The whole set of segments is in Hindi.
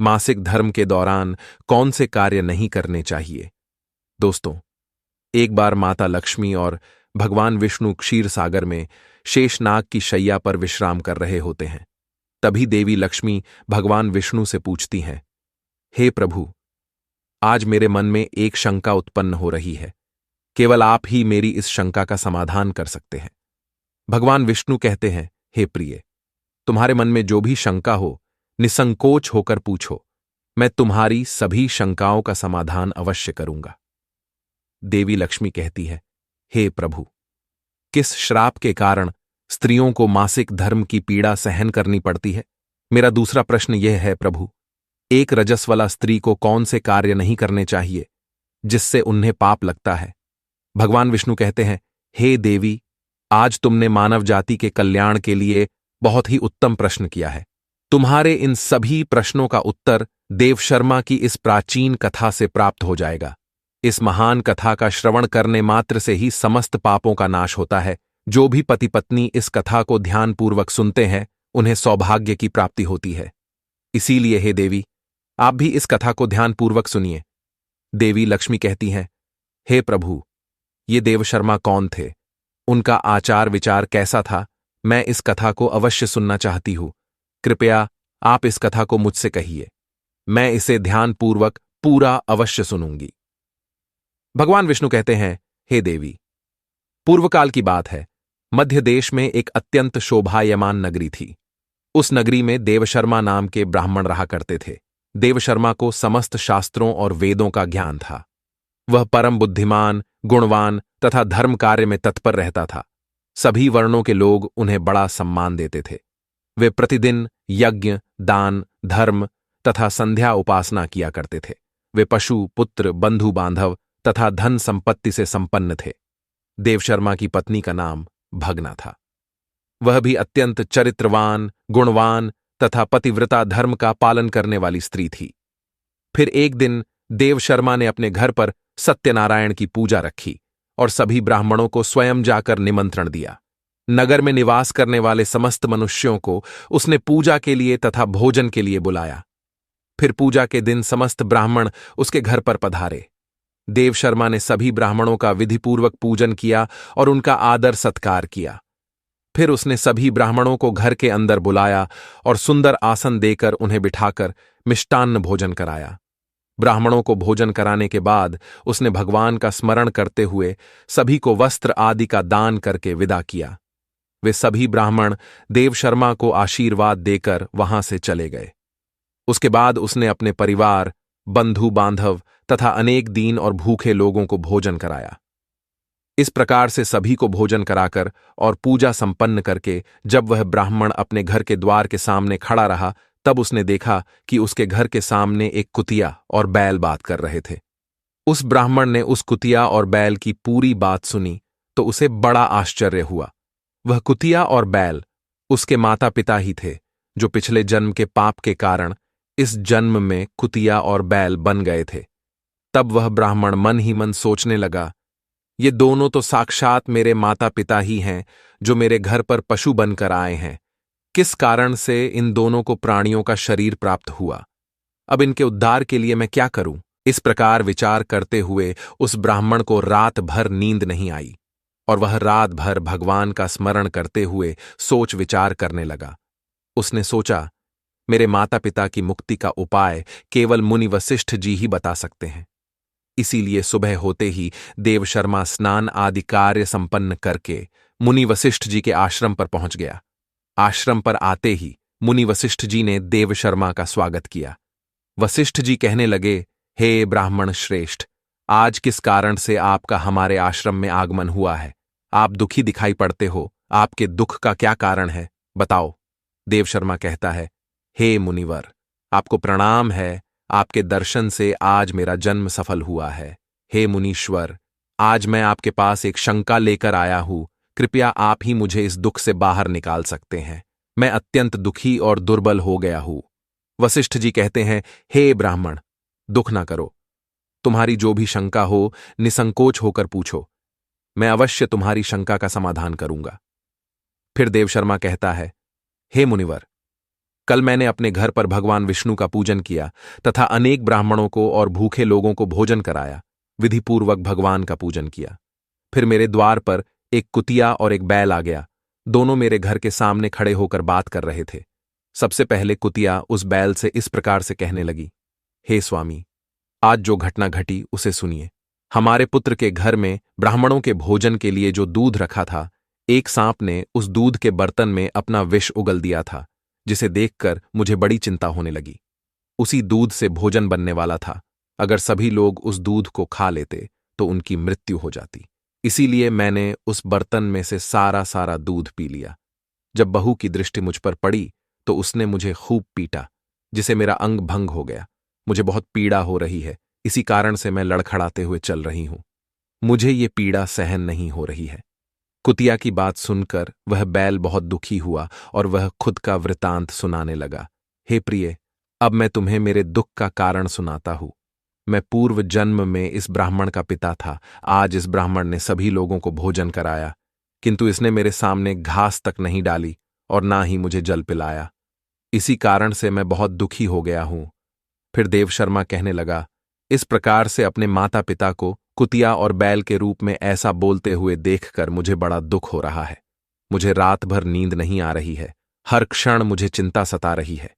मासिक धर्म के दौरान कौन से कार्य नहीं करने चाहिए। दोस्तों, एक बार माता लक्ष्मी और भगवान विष्णु क्षीर सागर में शेषनाग की शैया पर विश्राम कर रहे होते हैं। तभी देवी लक्ष्मी भगवान विष्णु से पूछती हैं, हे प्रभु, आज मेरे मन में एक शंका उत्पन्न हो रही है। केवल आप ही मेरी इस शंका का समाधान कर सकते हैं। भगवान विष्णु कहते हैं, हे प्रिय, तुम्हारे मन में जो भी शंका हो, निसंकोच होकर पूछो। मैं तुम्हारी सभी शंकाओं का समाधान अवश्य करूंगा। देवी लक्ष्मी कहती है, हे प्रभु, किस श्राप के कारण स्त्रियों को मासिक धर्म की पीड़ा सहन करनी पड़ती है? मेरा दूसरा प्रश्न यह है प्रभु, एक रजस्वला स्त्री को कौन से कार्य नहीं करने चाहिए जिससे उन्हें पाप लगता है? भगवान विष्णु कहते हैं, हे देवी, आज तुमने मानव जाति के कल्याण के लिए बहुत ही उत्तम प्रश्न किया है। तुम्हारे इन सभी प्रश्नों का उत्तर देवशर्मा की इस प्राचीन कथा से प्राप्त हो जाएगा। इस महान कथा का श्रवण करने मात्र से ही समस्त पापों का नाश होता है। जो भी पति पत्नी इस कथा को ध्यानपूर्वक सुनते हैं, उन्हें सौभाग्य की प्राप्ति होती है। इसीलिए हे देवी, आप भी इस कथा को ध्यानपूर्वक सुनिए। देवी लक्ष्मी कहती हैं, हे प्रभु, ये देवशर्मा कौन थे? उनका आचार विचार कैसा था? मैं इस कथा को अवश्य सुनना चाहती हूं। कृपया आप इस कथा को मुझसे कहिए। मैं इसे ध्यानपूर्वक पूरा अवश्य सुनूंगी। भगवान विष्णु कहते हैं, हे देवी, पूर्वकाल की बात है। मध्य देश में एक अत्यंत शोभायमान नगरी थी। उस नगरी में देवशर्मा नाम के ब्राह्मण रहा करते थे। देवशर्मा को समस्त शास्त्रों और वेदों का ज्ञान था। वह परम बुद्धिमान, गुणवान तथा धर्म कार्य में तत्पर रहता था। सभी वर्णों के लोग उन्हें बड़ा सम्मान देते थे। वे प्रतिदिन यज्ञ, दान, धर्म तथा संध्या उपासना किया करते थे। वे पशु, पुत्र, बंधु बांधव तथा धन संपत्ति से संपन्न थे। देवशर्मा की पत्नी का नाम भगना था। वह भी अत्यंत चरित्रवान, गुणवान तथा पतिव्रता धर्म का पालन करने वाली स्त्री थी। फिर एक दिन देवशर्मा ने अपने घर पर सत्यनारायण की पूजा रखी और सभी ब्राह्मणों को स्वयं जाकर निमंत्रण दिया। नगर में निवास करने वाले समस्त मनुष्यों को उसने पूजा के लिए तथा भोजन के लिए बुलाया। फिर पूजा के दिन समस्त ब्राह्मण उसके घर पर पधारे। देवशर्मा ने सभी ब्राह्मणों का विधिपूर्वक पूजन किया और उनका आदर सत्कार किया। फिर उसने सभी ब्राह्मणों को घर के अंदर बुलाया और सुंदर आसन देकर उन्हें बिठाकर मिष्टान्न भोजन कराया। ब्राह्मणों को भोजन कराने के बाद उसने भगवान का स्मरण करते हुए सभी को वस्त्र आदि का दान करके विदा किया। वे सभी ब्राह्मण देवशर्मा को आशीर्वाद देकर वहां से चले गए। उसके बाद उसने अपने परिवार, बंधु बांधव तथा अनेक दीन और भूखे लोगों को भोजन कराया। इस प्रकार से सभी को भोजन कराकर और पूजा संपन्न करके जब वह ब्राह्मण अपने घर के द्वार के सामने खड़ा रहा, तब उसने देखा कि उसके घर के सामने एक कुतिया और बैल बात कर रहे थे। उस ब्राह्मण ने उस कुतिया और बैल की पूरी बात सुनी तो उसे बड़ा आश्चर्य हुआ। वह कुतिया और बैल उसके माता पिता ही थे, जो पिछले जन्म के पाप के कारण इस जन्म में कुतिया और बैल बन गए थे। तब वह ब्राह्मण मन ही मन सोचने लगा, ये दोनों तो साक्षात मेरे माता पिता ही हैं, जो मेरे घर पर पशु बनकर आए हैं। किस कारण से इन दोनों को प्राणियों का शरीर प्राप्त हुआ? अब इनके उद्धार के लिए मैं क्या करूं? इस प्रकार विचार करते हुए उस ब्राह्मण को रात भर नींद नहीं आई और वह रात भर भगवान का स्मरण करते हुए सोच विचार करने लगा। उसने सोचा, मेरे माता पिता की मुक्ति का उपाय केवल मुनि वशिष्ठ जी ही बता सकते हैं। इसीलिए सुबह होते ही देवशर्मा स्नान आदि कार्य संपन्न करके मुनि वशिष्ठ जी के आश्रम पर पहुंच गया। आश्रम पर आते ही मुनि वशिष्ठ जी ने देवशर्मा का स्वागत किया। वशिष्ठ जी कहने लगे, हे ब्राह्मण श्रेष्ठ, आज किस कारण से आपका हमारे आश्रम में आगमन हुआ है? आप दुखी दिखाई पड़ते हो। आपके दुख का क्या कारण है, बताओ। देवशर्मा कहता है, हे मुनिवर, आपको प्रणाम है। आपके दर्शन से आज मेरा जन्म सफल हुआ है। हे मुनीश्वर, आज मैं आपके पास एक शंका लेकर आया हूं। कृपया आप ही मुझे इस दुख से बाहर निकाल सकते हैं। मैं अत्यंत दुखी और दुर्बल हो गया हूं। वशिष्ठ जी कहते हैं, हे ब्राह्मण, दुख ना करो। तुम्हारी जो भी शंका हो, निसंकोच होकर पूछो। मैं अवश्य तुम्हारी शंका का समाधान करूंगा। फिर देवशर्मा कहता है, हे मुनिवर, कल मैंने अपने घर पर भगवान विष्णु का पूजन किया तथा अनेक ब्राह्मणों को और भूखे लोगों को भोजन कराया, विधिपूर्वक भगवान का पूजन किया। फिर मेरे द्वार पर एक कुतिया और एक बैल आ गया। दोनों मेरे घर के सामने खड़े होकर बात कर रहे थे। सबसे पहले कुतिया उस बैल से इस प्रकार से कहने लगी, हे स्वामी, आज जो घटना घटी उसे सुनिए। हमारे पुत्र के घर में ब्राह्मणों के भोजन के लिए जो दूध रखा था, एक सांप ने उस दूध के बर्तन में अपना विष उगल दिया था, जिसे देखकर मुझे बड़ी चिंता होने लगी। उसी दूध से भोजन बनने वाला था। अगर सभी लोग उस दूध को खा लेते तो उनकी मृत्यु हो जाती। इसीलिए मैंने उस बर्तन में से सारा दूध पी लिया। जब बहू की दृष्टि मुझ पर पड़ी तो उसने मुझे खूब पीटा, जिसे मेरा अंग भंग हो गया। मुझे बहुत पीड़ा हो रही है, इसी कारण से मैं लड़खड़ाते हुए चल रही हूं। मुझे ये पीड़ा सहन नहीं हो रही है। कुतिया की बात सुनकर वह बैल बहुत दुखी हुआ और वह खुद का वृतांत सुनाने लगा। हे प्रिय, अब मैं तुम्हें मेरे दुख का कारण सुनाता हूं। मैं पूर्व जन्म में इस ब्राह्मण का पिता था। आज इस ब्राह्मण ने सभी लोगों को भोजन कराया, किंतु इसने मेरे सामने घास तक नहीं डाली और ना ही मुझे जल पिलाया। इसी कारण से मैं बहुत दुखी हो गया हूं। फिर देवशर्मा कहने लगा, इस प्रकार से अपने माता पिता को कुतिया और बैल के रूप में ऐसा बोलते हुए देखकर मुझे बड़ा दुख हो रहा है। मुझे रात भर नींद नहीं आ रही है। हर क्षण मुझे चिंता सता रही है।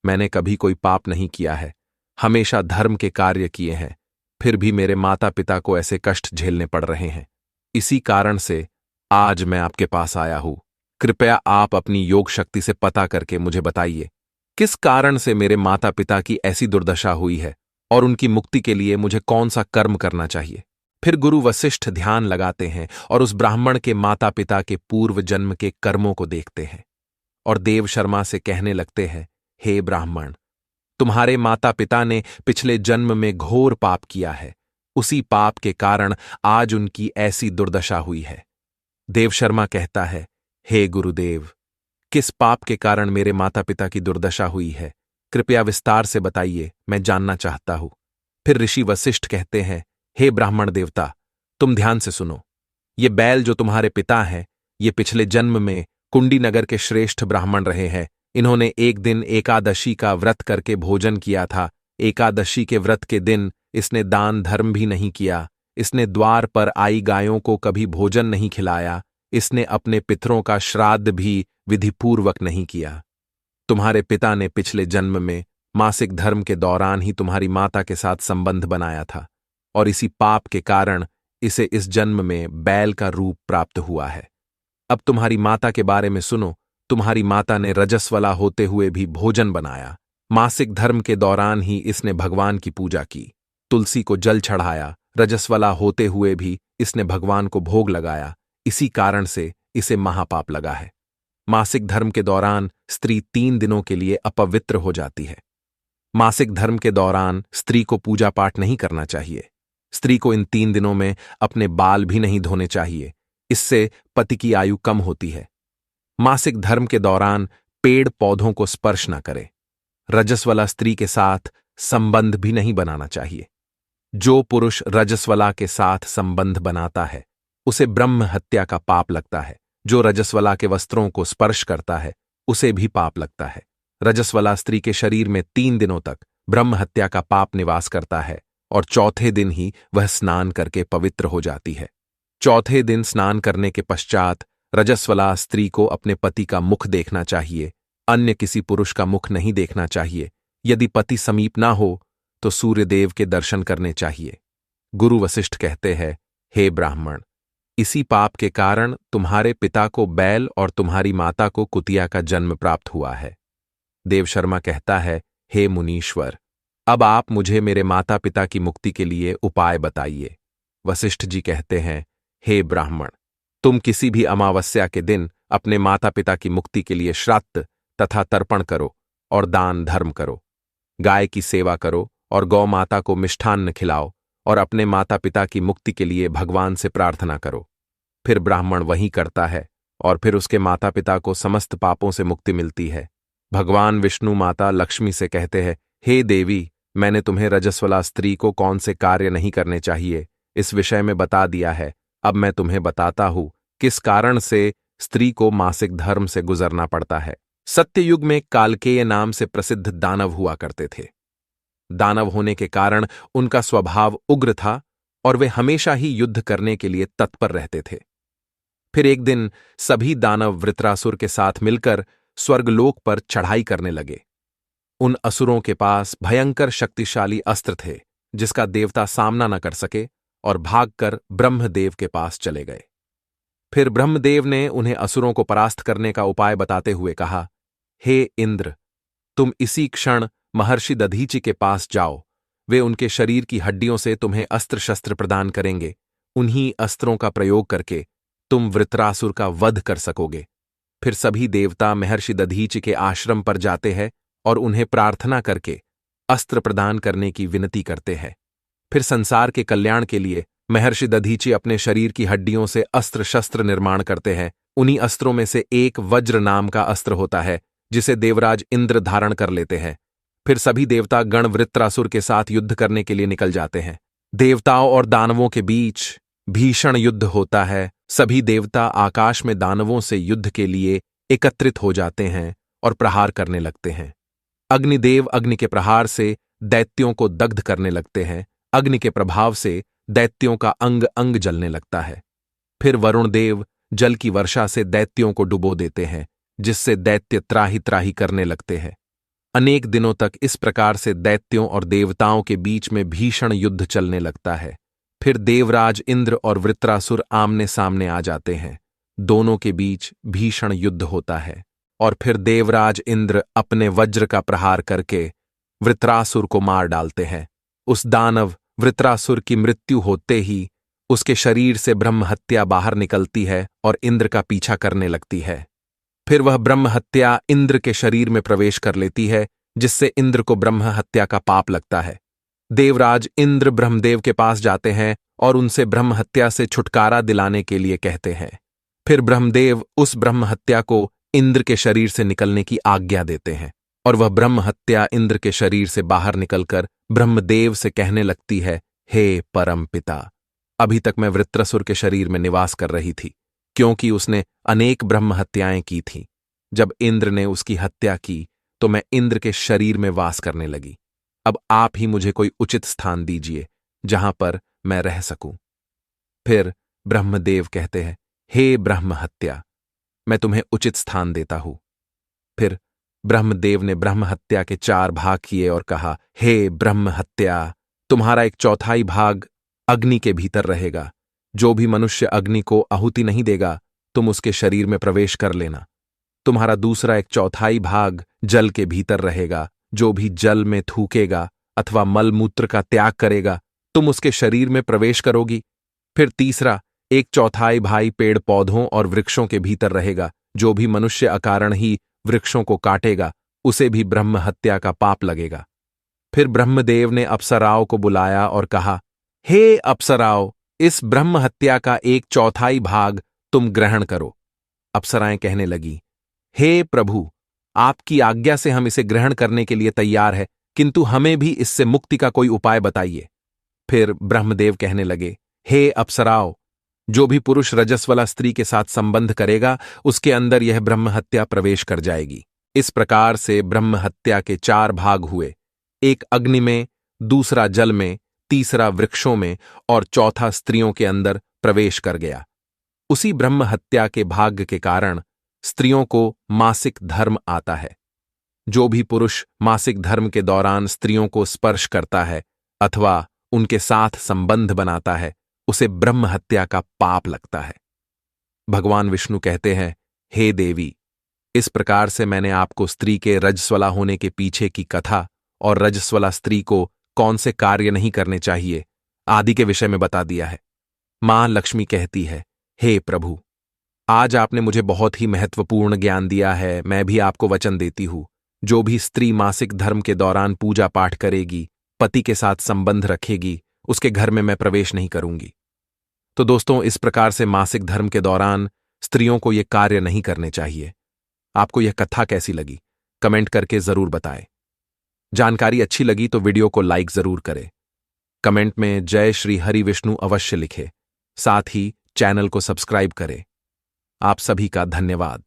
मैंने कभी कोई पाप नहीं किया है, हमेशा धर्म के कार्य किए हैं, फिर भी मेरे माता पिता को ऐसे कष्ट झेलने पड़ रहे हैं। इसी कारण से आज मैं आपके पास आया हूं। कृपया आप अपनी योग शक्ति से पता करके मुझे बताइए, किस कारण से मेरे माता पिता की ऐसी दुर्दशा हुई है और उनकी मुक्ति के लिए मुझे कौन सा कर्म करना चाहिए। फिर गुरु वशिष्ठ ध्यान लगाते हैं और उस ब्राह्मण के माता पिता के पूर्व जन्म के कर्मों को देखते हैं और देवशर्मा से कहने लगते हैं, हे ब्राह्मण, तुम्हारे माता पिता ने पिछले जन्म में घोर पाप किया है। उसी पाप के कारण आज उनकी ऐसी दुर्दशा हुई है। देवशर्मा कहता है, हे गुरुदेव, किस पाप के कारण मेरे माता पिता की दुर्दशा हुई है, कृपया विस्तार से बताइए, मैं जानना चाहता हूं। फिर ऋषि वशिष्ठ कहते हैं, हे ब्राह्मण देवता, तुम ध्यान से सुनो। ये बैल जो तुम्हारे पिता हैं, ये पिछले जन्म में कुंडी नगर के श्रेष्ठ ब्राह्मण रहे हैं। इन्होंने एक दिन एकादशी का व्रत करके भोजन किया था। एकादशी के व्रत के दिन इसने दान धर्म भी नहीं किया। इसने द्वार पर आई गायों को कभी भोजन नहीं खिलाया। इसने अपने पितरों का श्राद्ध भी विधिपूर्वक नहीं किया। तुम्हारे पिता ने पिछले जन्म में मासिक धर्म के दौरान ही तुम्हारी माता के साथ संबंध बनाया था और इसी पाप के कारण इसे इस जन्म में बैल का रूप प्राप्त हुआ है। अब तुम्हारी माता के बारे में सुनो। तुम्हारी माता ने रजस्वला होते हुए भी भोजन बनाया। मासिक धर्म के दौरान ही इसने भगवान की पूजा की, तुलसी को जल चढ़ाया। रजस्वला होते हुए भी इसने भगवान को भोग लगाया। इसी कारण से इसे महापाप लगा है। मासिक धर्म के दौरान स्त्री 3 दिनों के लिए अपवित्र हो जाती है। मासिक धर्म के दौरान स्त्री को पूजा पाठ नहीं करना चाहिए। स्त्री को इन 3 दिनों में अपने बाल भी नहीं धोने चाहिए, इससे पति की आयु कम होती है। मासिक धर्म के दौरान पेड़ पौधों को स्पर्श न करे। रजस्वला स्त्री के साथ संबंध भी नहीं बनाना चाहिए। जो पुरुष रजस्वला के साथ संबंध बनाता है उसे ब्रह्म हत्या का पाप लगता है। जो रजस्वला के वस्त्रों को स्पर्श करता है उसे भी पाप लगता है। रजस्वला स्त्री के शरीर में 3 दिनों तक ब्रह्म हत्या का पाप निवास करता है और चौथे दिन ही वह स्नान करके पवित्र हो जाती है। चौथे दिन स्नान करने के पश्चात रजस्वला स्त्री को अपने पति का मुख देखना चाहिए, अन्य किसी पुरुष का मुख नहीं देखना चाहिए। यदि पति समीप ना हो तो सूर्यदेव के दर्शन करने चाहिए। गुरु वशिष्ठ कहते हैं, हे ब्राह्मण, इसी पाप के कारण तुम्हारे पिता को बैल और तुम्हारी माता को कुतिया का जन्म प्राप्त हुआ है। देवशर्मा कहता है, हे मुनीश्वर, अब आप मुझे मेरे माता पिता की मुक्ति के लिए उपाय बताइए। वशिष्ठ जी कहते हैं, हे ब्राह्मण, तुम किसी भी अमावस्या के दिन अपने माता पिता की मुक्ति के लिए श्राद्ध तथा तर्पण करो और दान धर्म करो। गाय की सेवा करो और गौ माता को मिष्ठान्न खिलाओ और अपने माता पिता की मुक्ति के लिए भगवान से प्रार्थना करो। फिर ब्राह्मण वही करता है और फिर उसके माता पिता को समस्त पापों से मुक्ति मिलती है। भगवान विष्णु माता लक्ष्मी से कहते हैं, हे देवी, मैंने तुम्हें रजस्वला स्त्री को कौन से कार्य नहीं करने चाहिए इस विषय में बता दिया है। अब मैं तुम्हें बताता हूं किस कारण से स्त्री को मासिक धर्म से गुजरना पड़ता है। सत्ययुग में कालकेय नाम से प्रसिद्ध दानव हुआ करते थे। दानव होने के कारण उनका स्वभाव उग्र था और वे हमेशा ही युद्ध करने के लिए तत्पर रहते थे। फिर एक दिन सभी दानव वृत्रासुर के साथ मिलकर स्वर्गलोक पर चढ़ाई करने लगे। उन असुरों के पास भयंकर शक्तिशाली अस्त्र थे जिसका देवता सामना न कर सके और भागकर ब्रह्मदेव के पास चले गए। फिर ब्रह्मदेव ने उन्हें असुरों को परास्त करने का उपाय बताते हुए कहा, हे इंद्र, तुम इसी क्षण महर्षि दधीचि के पास जाओ। वे उनके शरीर की हड्डियों से तुम्हें अस्त्र शस्त्र प्रदान करेंगे। उन्हीं अस्त्रों का प्रयोग करके तुम वृत्रासुर का वध कर सकोगे। फिर सभी देवता महर्षि दधीचि के आश्रम पर जाते हैं और उन्हें प्रार्थना करके अस्त्र प्रदान करने की विनती करते हैं। फिर संसार के कल्याण के लिए महर्षि दधीचि अपने शरीर की हड्डियों से अस्त्र शस्त्र निर्माण करते हैं। उन्हीं अस्त्रों में से एक वज्र नाम का अस्त्र होता है जिसे देवराज इंद्र धारण कर लेते हैं। फिर सभी देवता गण वृत्रासुर के साथ युद्ध करने के लिए निकल जाते हैं। देवताओं और दानवों के बीच भीषण युद्ध होता है। सभी देवता आकाश में दानवों से युद्ध के लिए एकत्रित हो जाते हैं और प्रहार करने लगते हैं। अग्निदेव अग्नि के प्रहार से दैत्यों को दग्ध करने लगते हैं। अग्नि के प्रभाव से दैत्यों का अंग अंग जलने लगता है। फिर वरुण देव जल की वर्षा से दैत्यों को डुबो देते हैं, जिससे दैत्य त्राही त्राही करने लगते हैं। अनेक दिनों तक इस प्रकार से दैत्यों और देवताओं के बीच में भीषण युद्ध चलने लगता है। फिर देवराज इंद्र और वृत्रासुर आमने सामने आ जाते हैं। दोनों के बीच भीषण युद्ध होता है और फिर देवराज इंद्र अपने वज्र का प्रहार करके वृत्रासुर को मार डालते हैं। उस दानव वृत्रासुर की मृत्यु होते ही उसके शरीर से ब्रह्म हत्या बाहर निकलती है और इंद्र का पीछा करने लगती है। फिर वह ब्रह्म हत्या इंद्र के शरीर में प्रवेश कर लेती है, जिससे इंद्र को ब्रह्म हत्या का पाप लगता है। देवराज इंद्र ब्रह्मदेव के पास जाते हैं और उनसे ब्रह्म हत्या से छुटकारा दिलाने के लिए कहते हैं। फिर ब्रह्मदेव उस ब्रह्म हत्या को इंद्र के शरीर से निकलने की आज्ञा देते हैं और वह ब्रह्म हत्या इंद्र के शरीर से बाहर निकलकर ब्रह्मदेव से कहने लगती है, हे परम पिता, अभी तक मैं वृत्रासुर के शरीर में निवास कर रही थी, क्योंकि उसने अनेक ब्रह्म हत्याएं की थीं। जब इंद्र ने उसकी हत्या की तो मैं इंद्र के शरीर में वास करने लगी। अब आप ही मुझे कोई उचित स्थान दीजिए जहां पर मैं रह सकूं। फिर ब्रह्मदेव कहते हैं, हे ब्रह्म हत्या, मैं तुम्हें उचित स्थान देता हूं। फिर ब्रह्मदेव ने ब्रह्म हत्या के 4 भाग किए और कहा, हे ब्रह्म हत्या, तुम्हारा एक चौथाई भाग अग्नि के भीतर रहेगा। जो भी मनुष्य अग्नि को आहुति नहीं देगा, तुम उसके शरीर में प्रवेश कर लेना। तुम्हारा दूसरा एक चौथाई भाग जल के भीतर रहेगा। जो भी जल में थूकेगा अथवा मलमूत्र का त्याग करेगा, तुम उसके शरीर में प्रवेश करोगी। फिर तीसरा एक चौथाई भाग पेड़ पौधों और वृक्षों के भीतर रहेगा। जो भी मनुष्य अकारण ही वृक्षों को काटेगा, उसे भी ब्रह्म हत्या का पाप लगेगा। फिर ब्रह्मदेव ने अप्सराओं को बुलाया और कहा, हे अप्सराओं, इस ब्रह्म हत्या का एक चौथाई भाग तुम ग्रहण करो। अप्सराएं कहने लगी, हे प्रभु, आपकी आज्ञा से हम इसे ग्रहण करने के लिए तैयार है, किंतु हमें भी इससे मुक्ति का कोई उपाय बताइए। फिर ब्रह्मदेव कहने लगे, हे अप्सराओं, जो भी पुरुष रजस्वला स्त्री के साथ संबंध करेगा, उसके अंदर यह ब्रह्म हत्या प्रवेश कर जाएगी। इस प्रकार से ब्रह्म हत्या के 4 भाग हुए, एक अग्नि में, दूसरा जल में, तीसरा वृक्षों में और चौथा स्त्रियों के अंदर प्रवेश कर गया। उसी ब्रह्म हत्या के भाग्य के कारण स्त्रियों को मासिक धर्म आता है। जो भी पुरुष मासिक धर्म के दौरान स्त्रियों को स्पर्श करता है अथवा उनके साथ संबंध बनाता है, उसे ब्रह्म हत्या का पाप लगता है। भगवान विष्णु कहते हैं, हे देवी, इस प्रकार से मैंने आपको स्त्री के रजस्वला होने के पीछे की कथा और रजस्वला स्त्री को कौन से कार्य नहीं करने चाहिए आदि के विषय में बता दिया है। मां लक्ष्मी कहती है, हे प्रभु, आज आपने मुझे बहुत ही महत्वपूर्ण ज्ञान दिया है। मैं भी आपको वचन देती हूं, जो भी स्त्री मासिक धर्म के दौरान पूजा पाठ करेगी, पति के साथ संबंध रखेगी, उसके घर में मैं प्रवेश नहीं करूंगी। तो दोस्तों, इस प्रकार से मासिक धर्म के दौरान स्त्रियों को यह कार्य नहीं करने चाहिए। आपको यह कथा कैसी लगी, कमेंट करके जरूर बताएं। जानकारी अच्छी लगी तो वीडियो को लाइक जरूर करें। कमेंट में जय श्री हरि विष्णु अवश्य लिखें। साथ ही चैनल को सब्सक्राइब करें। आप सभी का धन्यवाद।